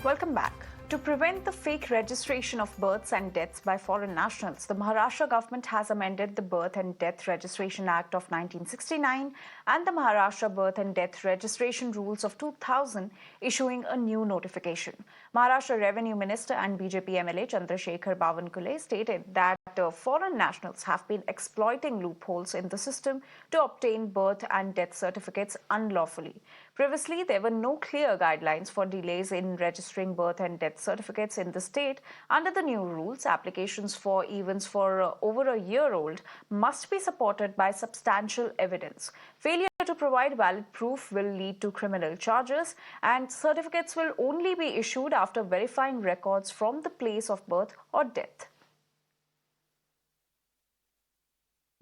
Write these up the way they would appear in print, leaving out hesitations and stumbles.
Welcome back. To prevent the fake registration of births and deaths by foreign nationals, the Maharashtra government has amended the Birth and Death Registration Act of 1969 and the Maharashtra Birth and Death Registration Rules of 2000, issuing a new notification. Maharashtra Revenue Minister and BJP MLA Chandrasekhar Bawankule stated that foreign nationals have been exploiting loopholes in the system to obtain birth and death certificates unlawfully. Previously, there were no clear guidelines for delays in registering birth and death certificates in the state. Under the new rules, applications for events for over a year old must be supported by substantial evidence. Failure to provide valid proof will lead to criminal charges, and certificates will only be issued after verifying records from the place of birth or death.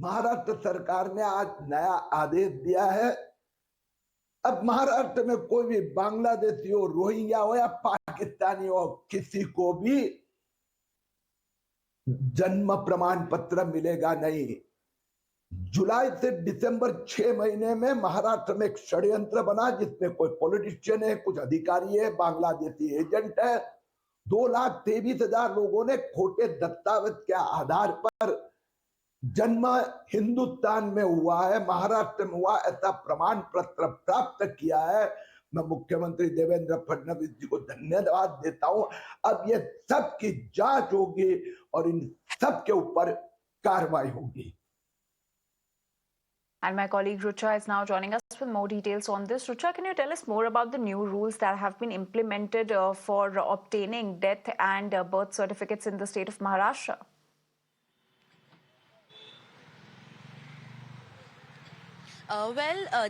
Maharashtra सरकार ने आज नया आदेश दिया है। अब महाराष्ट्र में कोई भी बांग्लादेशी हो, रोहिंग्या हो या पाकिस्तानी हो, किसी को भी जन्म प्रमाण पत्र मिलेगा नहीं। जुलाई से दिसंबर 6 महीने में महाराष्ट्र में एक षड्यंत्र बना जिसमें कोई पॉलिटिशियन है, कुछ अधिकारी है, बांग्लादेशी एजेंट है। 2,23,000 लोगों ने खोटे दस्तावेज के आधार पर जन्म हिंदुस्तान में हुआ है, महाराष्ट्र में हुआ, ऐसा प्रमाण पत्र प्राप्त किया है। मैं मुख्यमंत्री देवेंद्र फडणवीस जी को धन्यवाद देता हूं। अब ये सब की जांच होगी और इन सब के ऊपर कार्रवाई होगी। And my colleague Rucha is now joining us with more details on this. Rucha, can you tell us more about the new rules that have been implemented for obtaining death and birth certificates in the state of Maharashtra?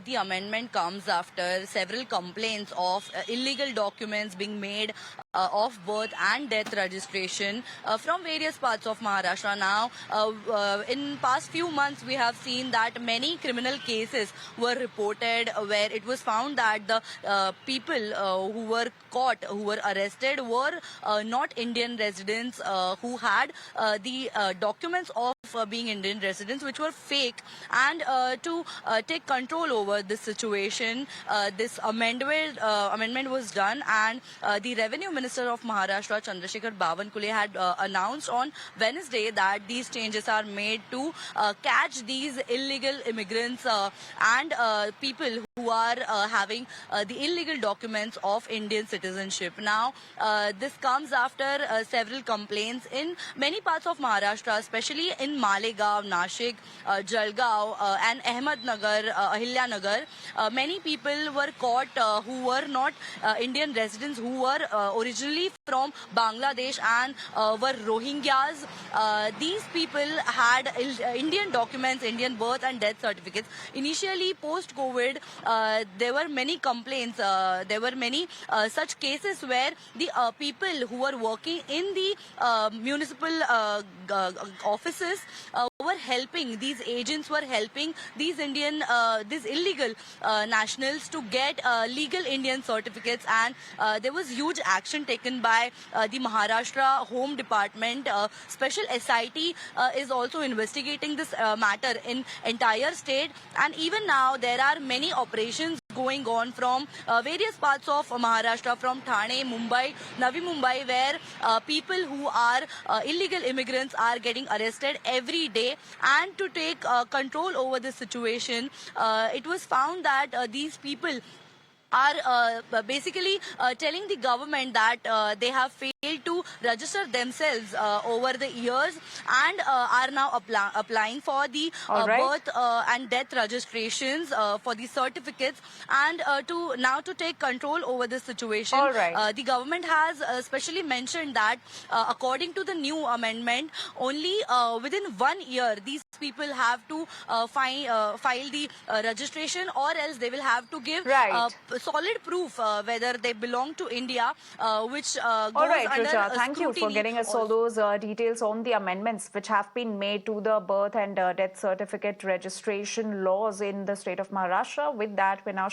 The amendment comes after several complaints of illegal documents being made of birth and death registration from various parts of Maharashtra. Now, in past few months, we have seen that many criminal cases were reported where it was found that the people who were caught, who were arrested, were not Indian residents who had the documents of being Indian residents, which were fake. And to take control over this situation, this amendment was done, and the Revenue Minister of Maharashtra, Chandrasekhar Bawankule, had announced on Wednesday that these changes are made to catch these illegal immigrants and people who are having the illegal documents of Indian citizenship. Now, this comes after several complaints in many parts of Maharashtra, especially in Malegaon, Nashik, Jalgaon and Ahmednagar, Ahilyanagar. Many people were caught who were not Indian residents, who were originally from Bangladesh and were Rohingyas. These people had Indian documents, Indian birth and death certificates. Initially, post-COVID, there were many complaints. There were many such cases where the people who were working in the municipal offices were helping, these agents were helping these these illegal nationals to get legal Indian certificates, and there was huge action taken by the Maharashtra Home Department. Special SIT is also investigating this matter in entire state, and even now there are many operations going on from various parts of Maharashtra, from Thane, Mumbai, Navi Mumbai, where people who are illegal immigrants are getting arrested every day. And to take control over the situation, it was found that these people are basically telling the government that they have failed to register themselves over the years, and are now applying for the birth and death registrations for the certificates, and to take control over the situation. The government has specially mentioned that according to the new amendment, only within 1 year these people have to file the registration, or else they will have to give solid proof whether they belong to India, which goes under Rucha, thank you for getting us all those details on the amendments which have been made to the birth and death certificate registration laws in the state of Maharashtra. With that, we now